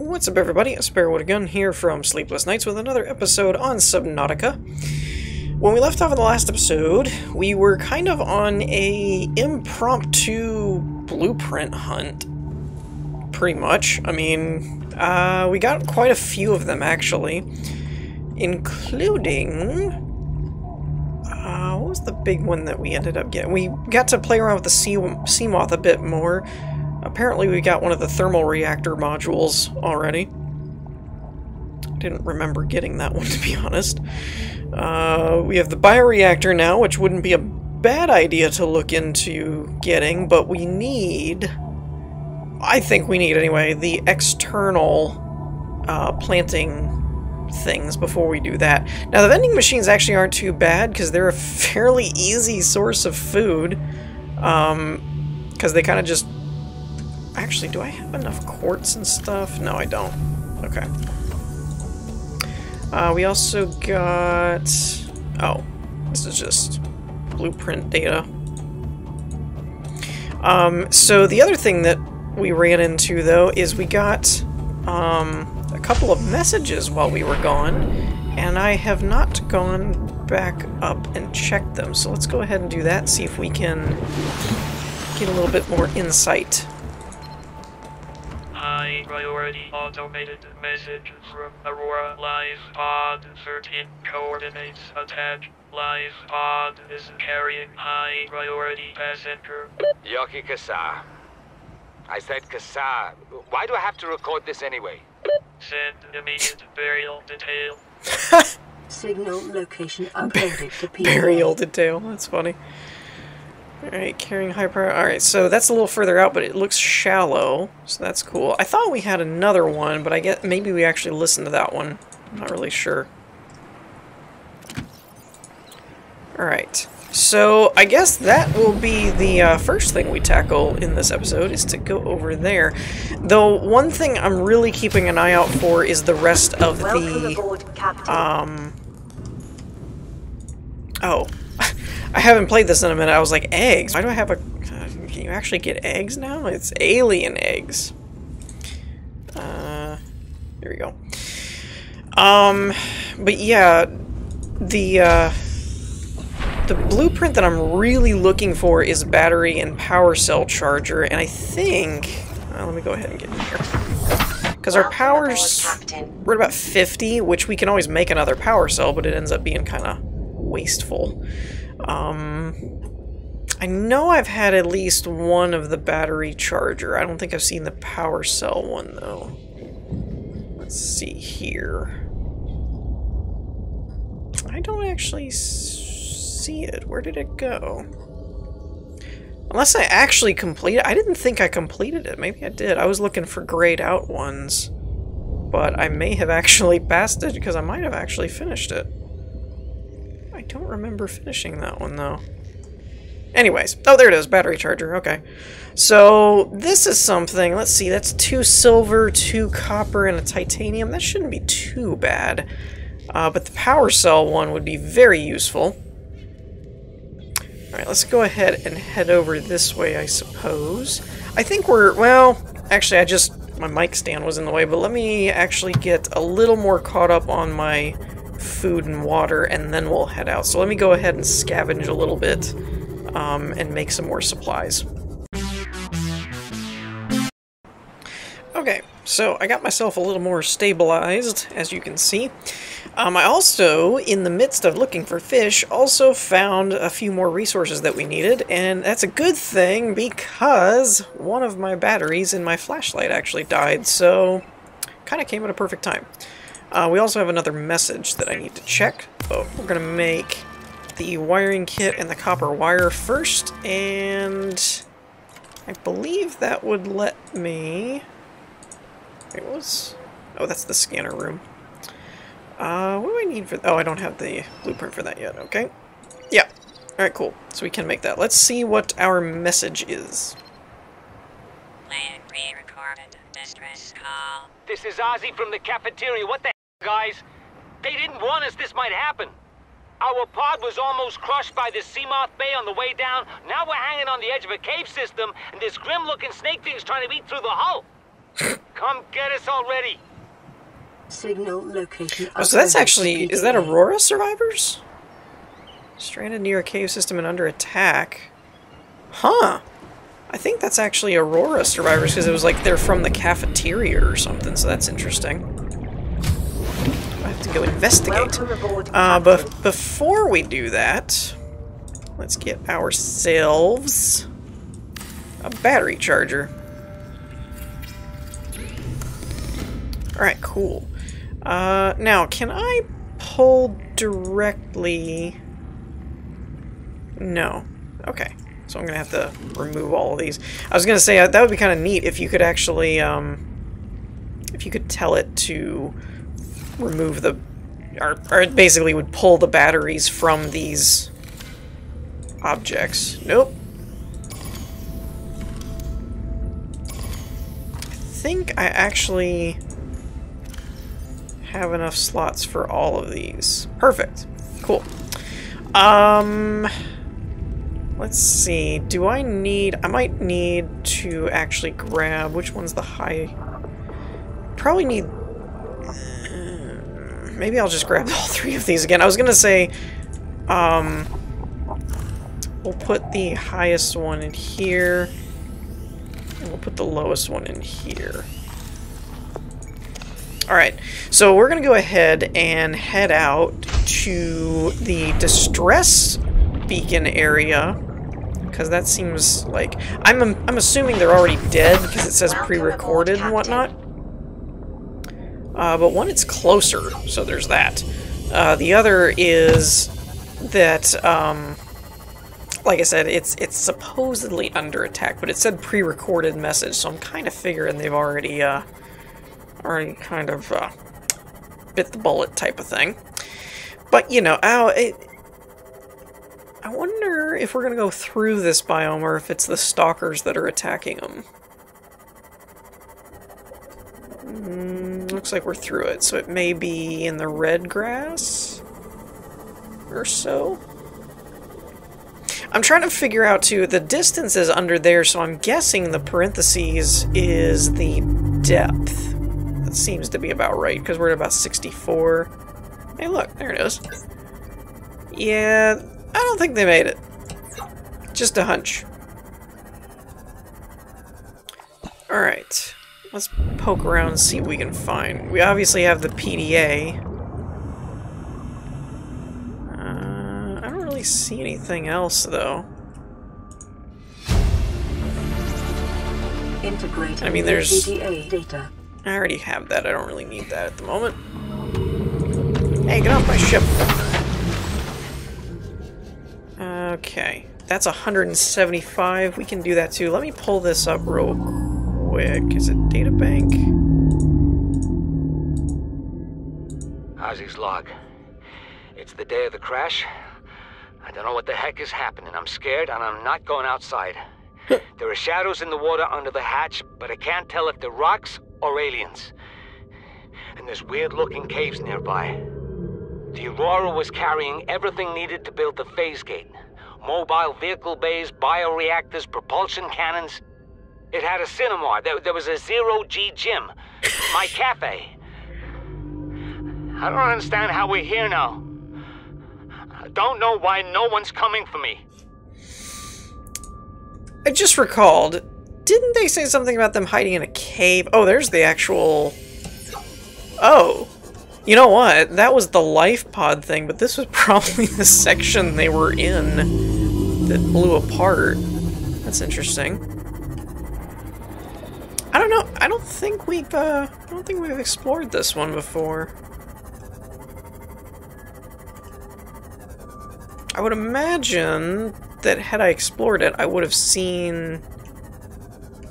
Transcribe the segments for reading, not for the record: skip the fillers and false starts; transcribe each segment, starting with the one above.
What's up, everybody? A Sparrow with a Gun here from Sleepless Nights with another episode on Subnautica. When we left off in the last episode, we were kind of on a impromptu blueprint hunt. Pretty much. I mean, we got quite a few of them, actually. Including... what was the big one that we ended up getting? We got to play around with the sea moth a bit more. Apparently we got one of the thermal reactor modules already. Didn't remember getting that one, to be honest. We have the bioreactor now, which wouldn't be a bad idea to look into getting, but we need... I think we need, anyway, the external planting things before we do that. Now, the vending machines actually aren't too bad, because they're a fairly easy source of food. Because they kind of just... Actually, do I have enough quartz and stuff? No, I don't. Okay. We also got... Oh, this is just blueprint data. So the other thing that we ran into, though, is we got a couple of messages while we were gone, and I have not gone back up and checked them. So let's go ahead and do that, see if we can get a little bit more insight. High priority automated message from Aurora lifepod 13 coordinates attached. Lifepod is carrying high priority passenger. Yoki Kasa. I said Kasa. Why do I have to record this anyway? Send immediate burial detail. Signal location uploaded to PA. Burial detail, that's funny. Alright, carrying high power. Alright, so that's a little further out, but it looks shallow, so that's cool. I thought we had another one, but I guess maybe we actually listened to that one. I'm not really sure. Alright, so I guess that will be the first thing we tackle in this episode, is to go over there. Though, one thing I'm really keeping an eye out for is the rest of Welcome aboard, Captain. Oh. I haven't played this in a minute. I was like, eggs? Why do I have a... can you actually get eggs now? It's alien eggs. There we go. But yeah, the blueprint that I'm really looking for is battery and power cell charger, and I think... let me go ahead and get in here. Because our power's... we're at about 50, which we can always make another power cell, but it ends up being kind of wasteful. I know I've had at least one of the battery charger. I don't think I've seen the power cell one, though. Let's see here. I don't actually see it. Where did it go? Unless I actually completed it. I didn't think I completed it. Maybe I did. I was looking for grayed out ones. But I may have actually passed it, because I might have actually finished it. I don't remember finishing that one, though. Anyways. Oh, there it is. Battery charger. Okay. So, this is something. Let's see. That's 2 silver, 2 copper, and a titanium. That shouldn't be too bad. But the power cell one would be very useful. Alright, let's go ahead and head over this way, I suppose. I think we're... well, actually, my mic stand was in the way, but let me actually get a little more caught up on my food and water, and then we'll head out. So let me go ahead and scavenge a little bit, and make some more supplies. Okay, so I got myself a little more stabilized, as you can see. I also, in the midst of looking for fish, also found a few more resources that we needed, and that's a good thing because one of my batteries in my flashlight actually died, so kind of came at a perfect time. We also have another message that I need to check, but we're going to make the wiring kit and the copper wire first, and I believe that would let me... Wait, what was... oh, that's the scanner room. What do I need for... oh, I don't have the blueprint for that yet, okay. Yeah, alright, cool. So we can make that. Let's see what our message is. Plan pre-recorded distress call. This is Ozzy from the cafeteria. What the hell, guys? They didn't warn us this might happen. Our pod was almost crushed by this sea moth bay on the way down. Now we're hanging on the edge of a cave system, and this grim-looking snake thing's trying to eat through the hull. Come get us already! Signal location. Oh, so that's uploaded to actually... Is that PTA. Aurora survivors? Stranded near a cave system and under attack. Huh. I think that's actually Aurora survivors, because it was like they're from the cafeteria or something, so that's interesting. I have to go investigate. Welcome aboard, But Captain. before we do that, let's get ourselves a battery charger. Alright, cool. Now, can I pull directly... No. Okay. So I'm going to have to remove all of these. I was going to say, that would be kind of neat if you could actually, if you could tell it to remove the... Or it basically would pull the batteries from these objects. Nope. I think I actually have enough slots for all of these. Perfect. Cool. Let's see. Do I need... I might need to actually grab... Which one's the high... Probably need... maybe I'll just grab all three of these again. I was gonna say... we'll put the highest one in here. And we'll put the lowest one in here. Alright, so we're gonna go ahead and head out to the distress beacon area, because that seems like... I'm assuming they're already dead, because it says pre-recorded and whatnot. But one, it's closer, so there's that. The other is that, like I said, it's supposedly under attack, but it said pre-recorded message, so I'm kind of figuring they've already kind of bit the bullet type of thing. But, you know, I wonder if we're going to go through this biome or if it's the stalkers that are attacking them. Looks like we're through it, so it may be in the red grass or so. I'm trying to figure out, too, the distance is under there, so I'm guessing the parentheses is the depth. That seems to be about right, because we're at about 64. Hey, look, there it is. Yeah, I don't think they made it. Just a hunch. Alright, let's poke around and see what we can find. We obviously have the PDA. I don't really see anything else, though. Integrating I mean, there's... PDA data. I already have that. I don't really need that at the moment. Hey, get off my ship! Okay. That's 175. We can do that too. Let me pull this up real quick. Is it databank? Ozzy's log. It's the day of the crash. I don't know what the heck is happening. I'm scared and I'm not going outside. There are shadows in the water under the hatch, but I can't tell if they're rocks or aliens. And there's weird-looking caves nearby. The Aurora was carrying everything needed to build the phase gate. Mobile vehicle bays, bioreactors, propulsion cannons. It had a cinema. There was a zero-G gym. My cafe. I don't understand how we're here now. I don't know why no one's coming for me. I just recalled, didn't they say something about them hiding in a cave? Oh, there's the actual... Oh. You know what? That was the lifepod thing, but this was probably the section they were in that blew apart. That's interesting. I don't know. I don't think we've explored this one before. I would imagine that had I explored it, I would have seen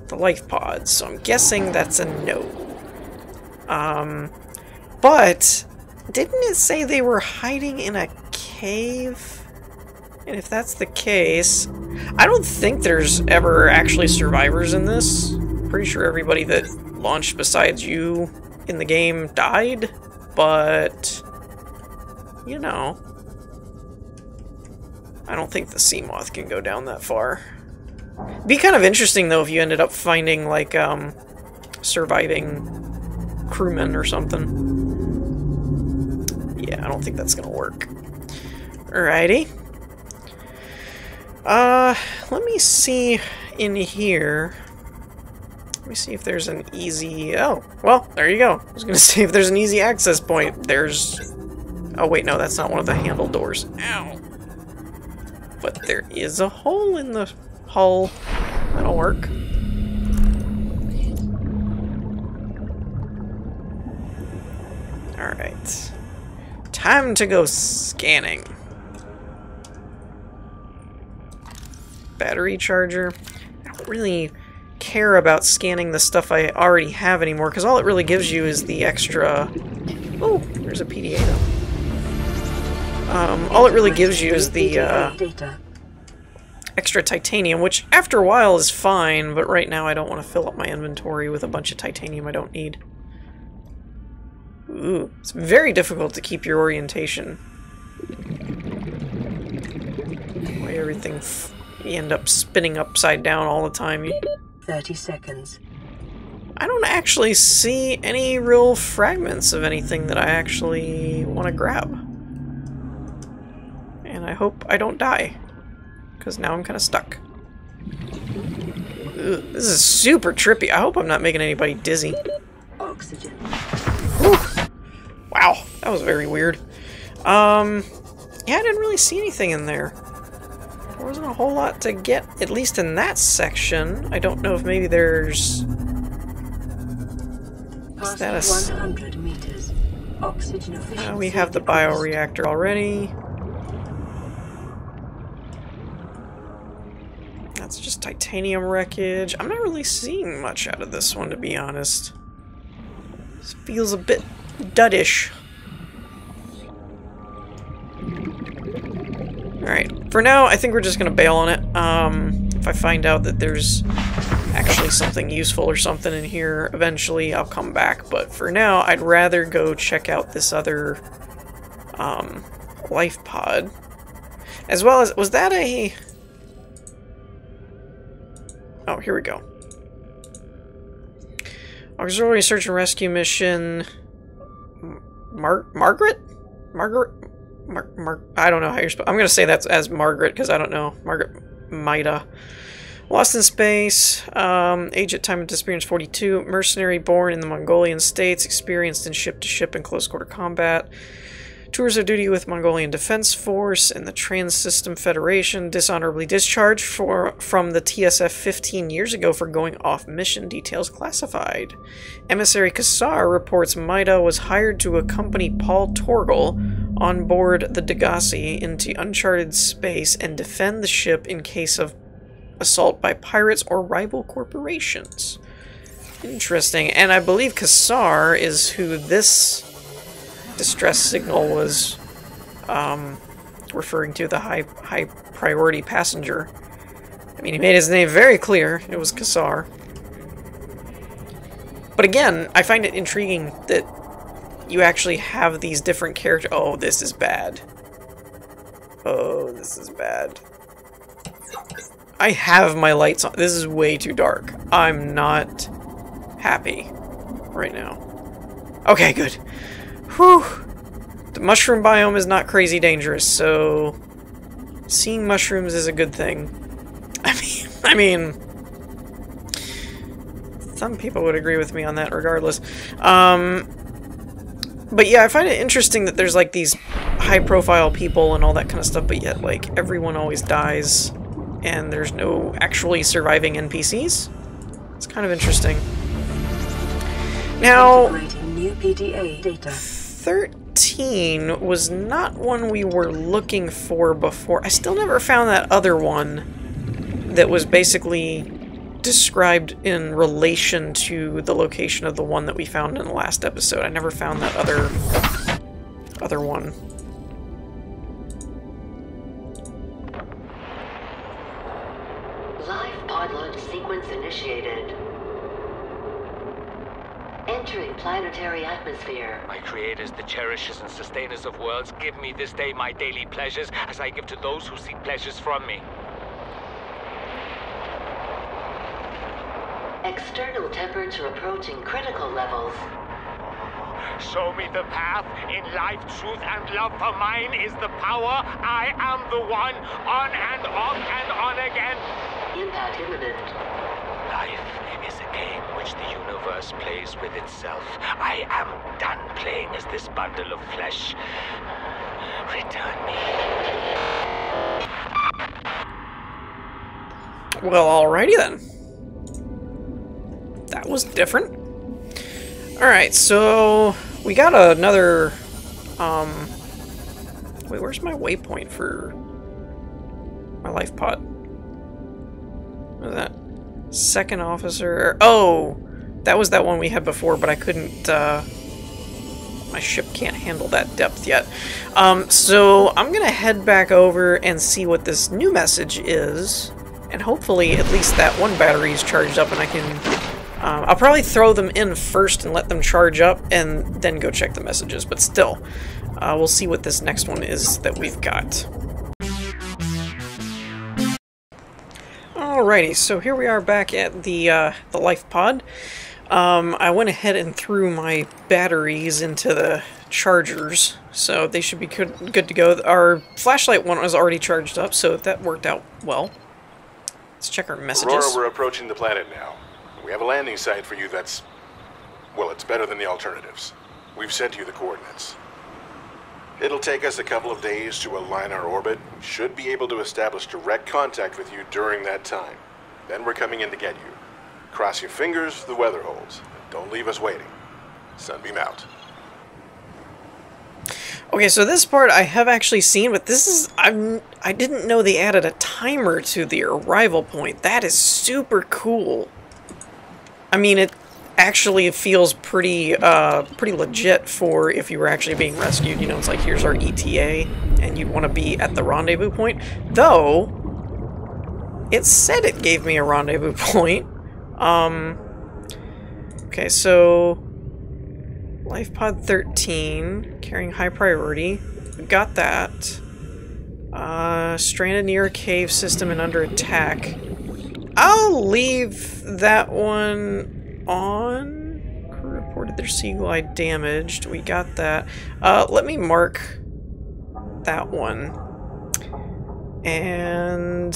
the life pods, so I'm guessing that's a no. But didn't it say they were hiding in a cave? And if that's the case, I don't think there's ever actually survivors in this. Pretty sure everybody that launched besides you in the game died, but you know, I don't think the Seamoth can go down that far. It'd be kind of interesting though if you ended up finding like surviving crewmen or something. Yeah, I don't think that's gonna work. Alrighty. Let me see in here. Let me see if there's an easy... Oh, well, there you go. I was gonna say if there's an easy access point. There's... Oh, wait, no, that's not one of the handle doors. Ow. But there is a hole in the hull. That'll work. Alright. Time to go scanning. Battery charger. I don't really care about scanning the stuff I already have anymore, because all it really gives you is the extra... Oh, there's a PDA though. All it really gives you is the extra titanium, which after a while is fine, but right now I don't want to fill up my inventory with a bunch of titanium I don't need. Ooh, it's very difficult to keep your orientation. Why everything you end up spinning upside down all the time. 30 seconds. I don't actually see any real fragments of anything that I actually want to grab. And I hope I don't die, because now I'm kind of stuck. Ugh, this is super trippy. I hope I'm not making anybody dizzy. Oxygen. Whew. Wow, that was very weird. Yeah, I didn't really see anything in there. There wasn't a whole lot to get, at least in that section. I don't know if maybe there's... Is that a... 100 meters. Oxygen efficiency. We have the bioreactor already. That's just titanium wreckage. I'm not really seeing much out of this one, to be honest. This feels a bit duddish. Alright, for now, I think we're just gonna bail on it. If I find out that there's actually something useful or something in here, eventually I'll come back. But for now, I'd rather go check out this other, life pod. As well as, was that a... Oh, here we go. Auxiliary search and rescue mission... Margaret? I don't know how you're supposed... I'm going to say that's as Margaret, because I don't know. Margaret Maida. Lost in space. Age at time of disappearance 42. Mercenary born in the Mongolian states. Experienced in ship-to-ship and close-quarter combat. Tours of duty with Mongolian Defense Force and the Trans-System Federation. Dishonorably discharged from the TSF 15 years ago for going off mission. Details classified. Emissary Kassar reports Maida was hired to accompany Paul Torgal on board the Degassi into uncharted space and defend the ship in case of assault by pirates or rival corporations. Interesting. And I believe Kassar is who this distress signal was referring to, the high priority passenger. I mean, he made his name very clear. It was Kassar. But again, I find it intriguing that you actually have these different characters. Oh, this is bad. Oh, this is bad. I have my lights on. This is way too dark. I'm not happy right now. Okay, good. Whew. The mushroom biome is not crazy dangerous, so seeing mushrooms is a good thing. I mean, some people would agree with me on that regardless. But yeah, I find it interesting that there's like these high-profile people and all that kind of stuff, but yet like everyone always dies and there's no actually surviving NPCs. It's kind of interesting. Now, New PDA data. 13 was not one we were looking for before. I still never found that other one that was basically described in relation to the location of the one that we found in the last episode. I never found that other one. Live pod launch sequence initiated. Entering planetary atmosphere. My creators, the cherishers and sustainers of worlds, give me this day my daily pleasures as I give to those who seek pleasures from me. External temperature approaching critical levels. Show me the path. In life, truth, and love for mine is the power. I am the one. On and off and on again. Impact imminent. Life is a game which the universe plays with itself. I am done playing as this bundle of flesh. Return me. Well, alrighty then. That was different. Alright, so we got another, wait, where's my waypoint for my life pod? What is that? Second officer. Oh, that was that one we had before, but I couldn't, my ship can't handle that depth yet. So I'm gonna head back over and see what this new message is, and hopefully at least that one battery is charged up and I can, I'll probably throw them in first and let them charge up and then go check the messages, but still, we'll see what this next one is that we've got. Alrighty, so here we are back at the life pod. I went ahead and threw my batteries into the chargers, so they should be good to go. Our flashlight one was already charged up, so that worked out well. Let's check our messages. Aurora, we're approaching the planet now. We have a landing site for you that's... well, it's better than the alternatives. We've sent you the coordinates. It'll take us a couple of days to align our orbit. We should be able to establish direct contact with you during that time. Then we're coming in to get you. Cross your fingers, the weather holds. Don't leave us waiting. Sunbeam out. Okay, so this part I have actually seen, but this is... I didn't know they added a timer to the arrival point. That is super cool. I mean, it actually feels pretty legit for if you were actually being rescued. You know, it's like, here's our ETA, and you'd want to be at the rendezvous point. Though, it said it gave me a rendezvous point. Okay, so... LifePod 13, carrying high priority. We got that. Stranded near a cave system and under attack. I'll leave that one on. Crew reported their seaglide damaged. We got that. Let me mark that one. And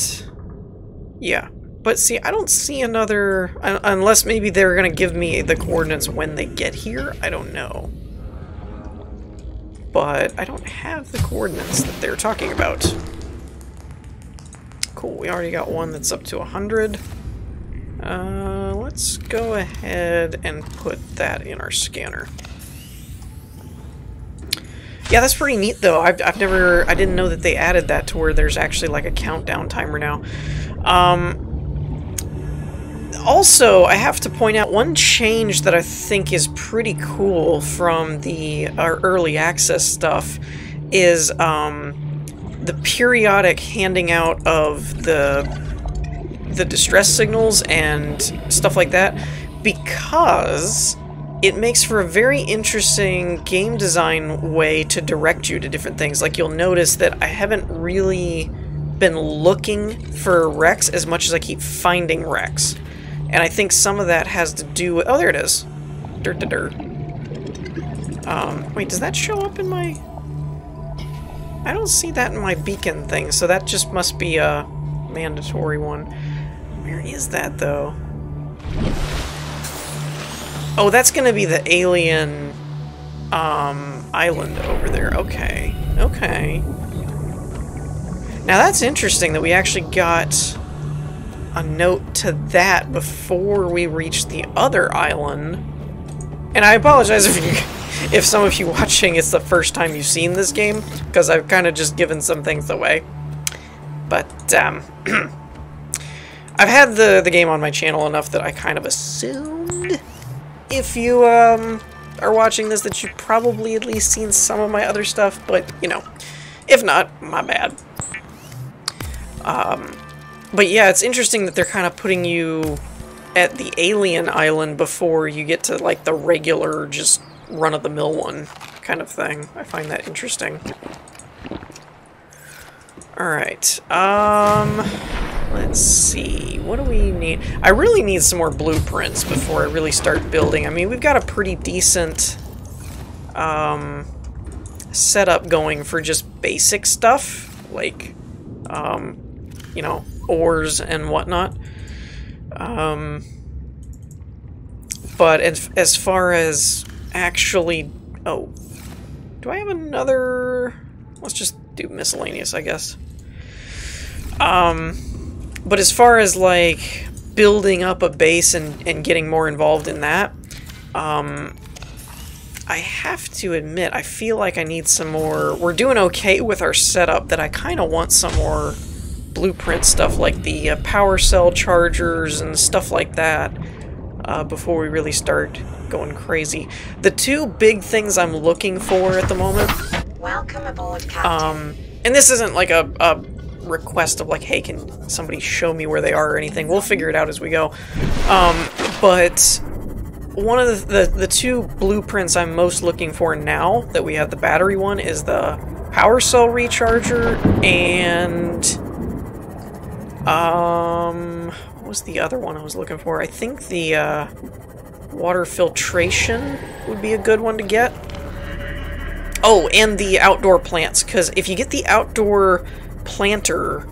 yeah. But see, I don't see another... unless maybe they're going to give me the coordinates when they get here. I don't know. But I don't have the coordinates that they're talking about. Cool, we already got one that's up to 100. Let's go ahead and put that in our scanner. Yeah, that's pretty neat though. I didn't know that they added that to where there's actually like a countdown timer now. Also, I have to point out one change that I think is pretty cool from our early access stuff is the periodic handing out of the distress signals and stuff like that, because it makes for a very interesting game design way to direct you to different things. Like, you'll notice that I haven't really been looking for wrecks as much as I keep finding wrecks. And I think some of that has to do with... oh, there it is. Dirt to dirt. Wait, does that show up in my... I don't see that in my beacon thing, so that just must be a mandatory one. Where is that, though? Oh, that's gonna be the alien, island over there. Okay. Okay. Now that's interesting that we actually got a note to that before we reached the other island. And I apologize if some of you watching it's the first time you've seen this game, because I've kind of just given some things away. But I've had the game on my channel enough that I kind of assumed if you are watching this that you've probably at least seen some of my other stuff, but you know, if not, my bad. But yeah, it's interesting that they're kind of putting you at the alien island before you get to like the regular, just run-of-the-mill one kind of thing. I find that interesting. Alright, Let's see, what do we need? I really need some more blueprints before I really start building. I mean, we've got a pretty decent setup going for just basic stuff, like, you know, ores and whatnot. But as far as actually... Oh, do I have another... Let's just do miscellaneous, I guess. But as far as, like, building up a base and getting more involved in that, I have to admit, I feel like I need some more... We're doing okay with our setup, that I kind of want some more blueprint stuff, like the power cell chargers and stuff like that, before we really start going crazy. The two big things I'm looking for at the moment... Welcome aboard, Captain. And this isn't like a request of like, hey, can somebody show me where they are or anything. We'll figure it out as we go. But one of the two blueprints I'm most looking for now that we have the battery one is the power cell recharger and what was the other one I was looking for? I think the water filtration would be a good one to get. Oh, and the outdoor plants, because if you get the outdoor planter,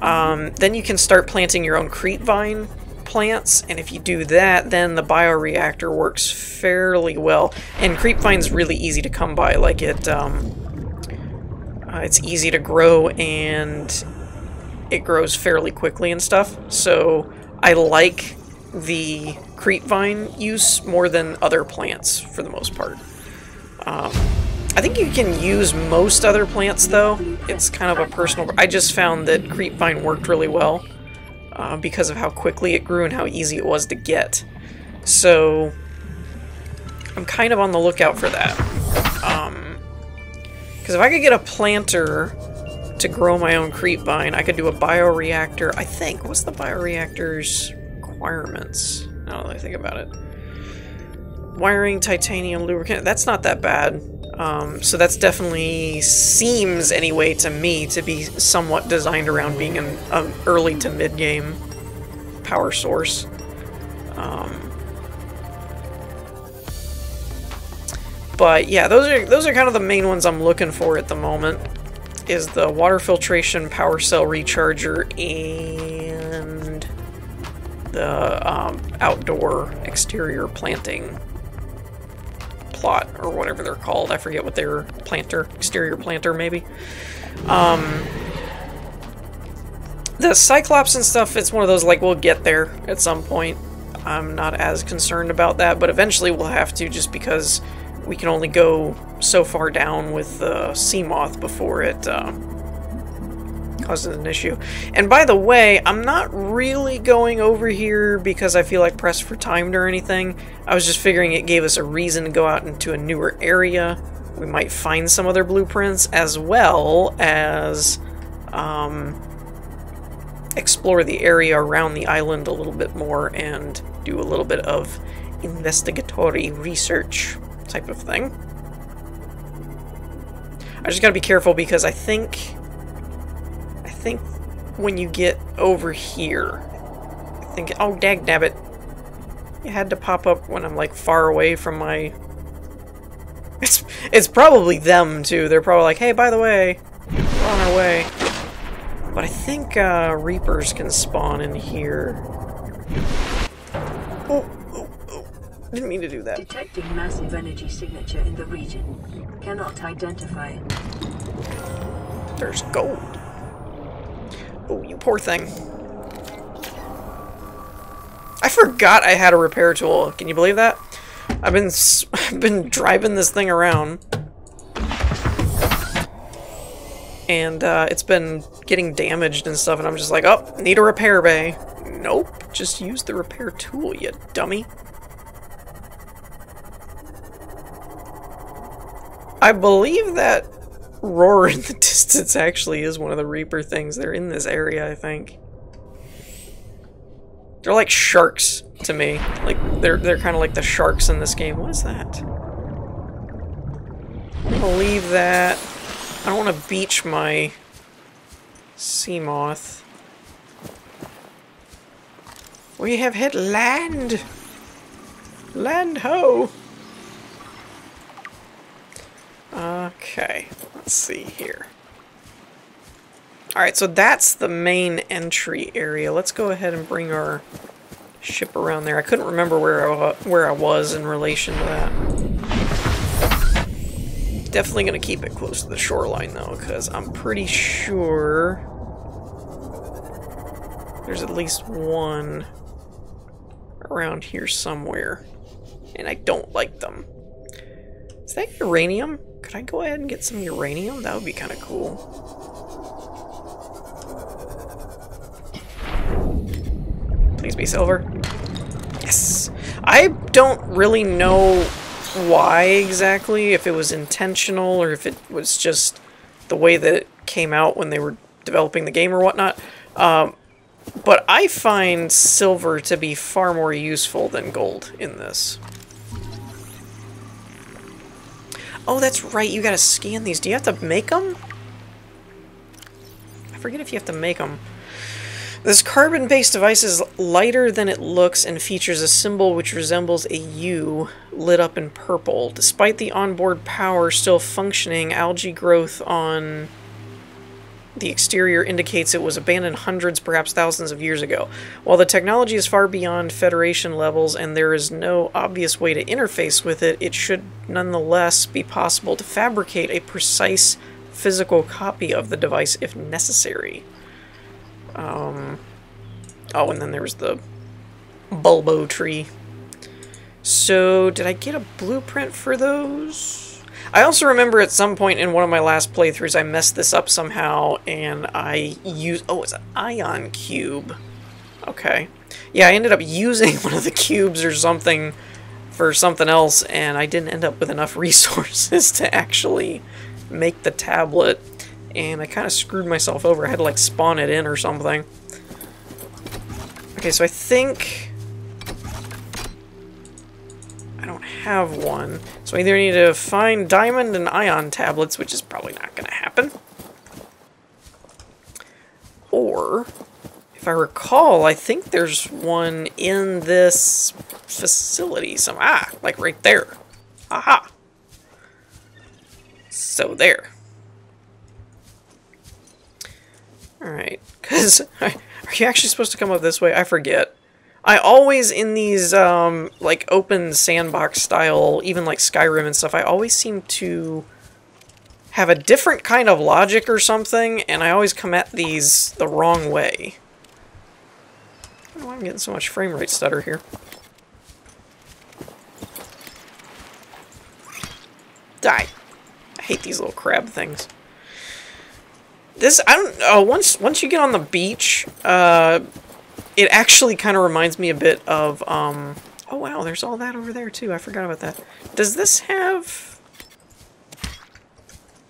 then you can start planting your own creepvine plants, and if you do that, then the bioreactor works fairly well. And creepvine's really easy to come by, like it's easy to grow, and it grows fairly quickly and stuff, so I like the creepvine use more than other plants, for the most part. I think you can use most other plants, though. It's kind of a personal... I just found that creepvine worked really well because of how quickly it grew and how easy it was to get. So I'm kind of on the lookout for that. Because if I could get a planter to grow my own creepvine, I could do a bioreactor. I think... What's the bioreactor's requirements? Now that I think about it. Wiring, titanium, lubricant... That's not that bad. So that's definitely seems, anyway, to me, to be somewhat designed around being an early to mid-game power source. But yeah, those are kind of the main ones I'm looking for at the moment. Is the water filtration, power cell recharger, and the outdoor exterior planting plot, or whatever they're called. I forget what they're... exterior planter, maybe. The Cyclops and stuff, it's one of those, like, we'll get there at some point. I'm not as concerned about that, but eventually we'll have to, just because we can only go so far down with the sea moth before it causes an issue. And by the way, I'm not really going over here because I feel like pressed for time or anything. I was just figuring it gave us a reason to go out into a newer area. We might find some other blueprints, as well as explore the area around the island a little bit more and do a little bit of investigatory research type of thing. I just gotta be careful because I think when you get over here, oh, dagnabbit, you had to pop up when I'm like far away from my... It's probably them too. They're probably like, hey, by the way, we're on our way. But I think Reapers can spawn in here. Oh, didn't mean to do that. Detecting massive energy signature in the region. Cannot identify it. There's gold. Oh, you poor thing. I forgot I had a repair tool. Can you believe that? I've been driving this thing around, and it's been getting damaged and stuff, and I'm just like, oh, need a repair bay. Nope, just use the repair tool, you dummy. I believe that roar in the distance actually is one of the Reaper things. They're in this area, I think. They're like sharks to me. Like they're kind of like the sharks in this game. What is that? I'm gonna leave that. I don't want to beach my sea moth. We have hit land! Land ho! Okay, let's see here. Alright, so that's the main entry area. Let's go ahead and bring our ship around there. I couldn't remember where I was in relation to that. Definitely going to keep it close to the shoreline, though, because I'm pretty sure there's at least one around here somewhere, and I don't like them. Is that uranium? Could I go ahead and get some uranium? That would be kind of cool. Please be silver. Yes! I don't really know why exactly, if it was intentional or if it was just the way that it came out when they were developing the game or whatnot. But I find silver to be far more useful than gold in this. Oh, that's right, you gotta scan these. Do you have to make them? I forget if you have to make them. This carbon-based device is lighter than it looks and features a symbol which resembles a U lit up in purple. Despite the onboard power still functioning, algae growth on the exterior indicates it was abandoned hundreds, perhaps thousands of years ago. While the technology is far beyond Federation levels and there is no obvious way to interface with it, it should nonetheless be possible to fabricate a precise physical copy of the device if necessary. Oh, and then there was the bulbo tree. So, did I get a blueprint for those? I also remember at some point in one of my last playthroughs I messed this up somehow and I used... Oh, it's an ion cube. Okay. Yeah, I ended up using one of the cubes or something for something else and I didn't end up with enough resources to actually make the tablet. And I kind of screwed myself over. I had to like spawn it in or something. Okay, so I think I don't have one. So I either need to find diamond and ion tablets, which is probably not going to happen. Or, if I recall, I think there's one in this facility. Like right there. Aha! So there. Alright, because are you actually supposed to come up this way? I forget. I always, in these, like, open sandbox style, even like Skyrim and stuff, I always seem to have a different kind of logic or something, and I always come at these the wrong way. I don't know why I'm getting so much frame rate stutter here. Die! I hate these little crab things. This, I don't know, once you get on the beach, it actually kind of reminds me a bit of, oh wow, there's all that over there too, I forgot about that. Does this have...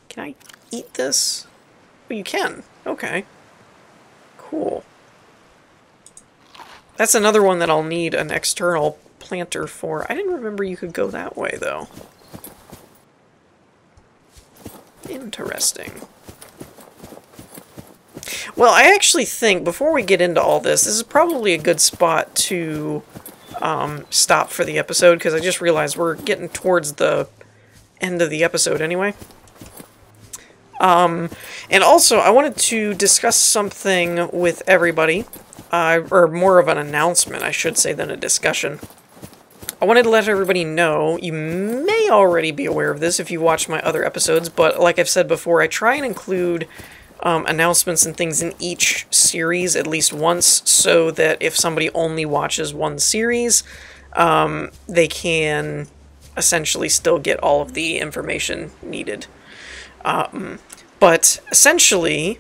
Can I eat this? Oh, you can. Okay. Cool. That's another one that I'll need an external planter for. I didn't remember you could go that way, though. Interesting. Well, I actually think, before we get into all this, this is probably a good spot to stop for the episode, because I just realized we're getting towards the end of the episode anyway. And also, I wanted to discuss something with everybody, or more of an announcement, I should say, than a discussion. I wanted to let everybody know, you may already be aware of this if you watched my other episodes, but like I've said before, I try and include announcements and things in each series at least once, so that if somebody only watches one series, they can essentially still get all of the information needed. But essentially,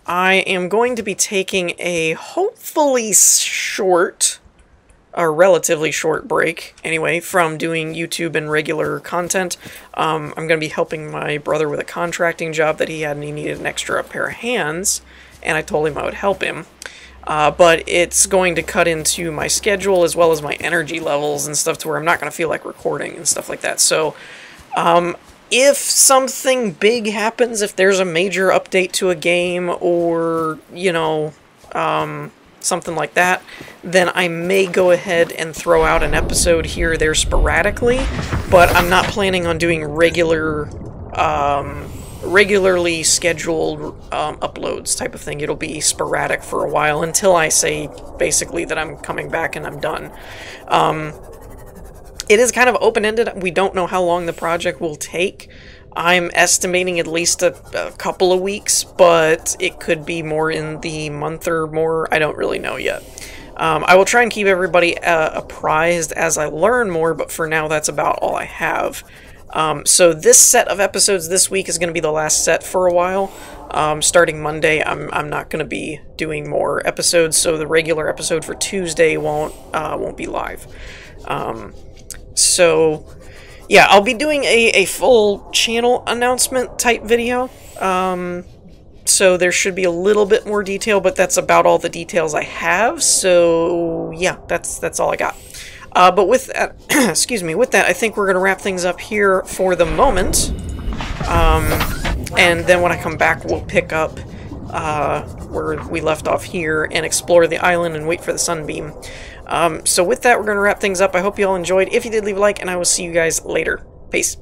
I am going to be taking a hopefully short, a relatively short break, anyway, from doing YouTube and regular content. I'm going to be helping my brother with a contracting job that he had, and he needed an extra pair of hands, and I told him I would help him. But it's going to cut into my schedule as well as my energy levels and stuff to where I'm not going to feel like recording and stuff like that. So, if something big happens, if there's a major update to a game, or, you know, something like that, then I may go ahead and throw out an episode here or there sporadically, but I'm not planning on doing regularly scheduled uploads type of thing. It'll be sporadic for a while until I say basically that I'm coming back and I'm done. It is kind of open-ended. We don't know how long the project will take. I'm estimating at least a couple of weeks, but it could be more in the month or more. I don't really know yet. I will try and keep everybody apprised as I learn more, but for now that's about all I have. So this set of episodes this week is going to be the last set for a while. Starting Monday, I'm not going to be doing more episodes, so the regular episode for Tuesday won't be live. So yeah, I'll be doing a full channel announcement type video. So there should be a little bit more detail, but that's about all the details I have. So yeah, that's all I got. But with that, excuse me, with that, I think we're going to wrap things up here for the moment. And then when I come back, we'll pick up where we left off here and explore the island and wait for the Sunbeam. So with that, we're going to wrap things up. I hope you all enjoyed. If you did, leave a like, and I will see you guys later. Peace.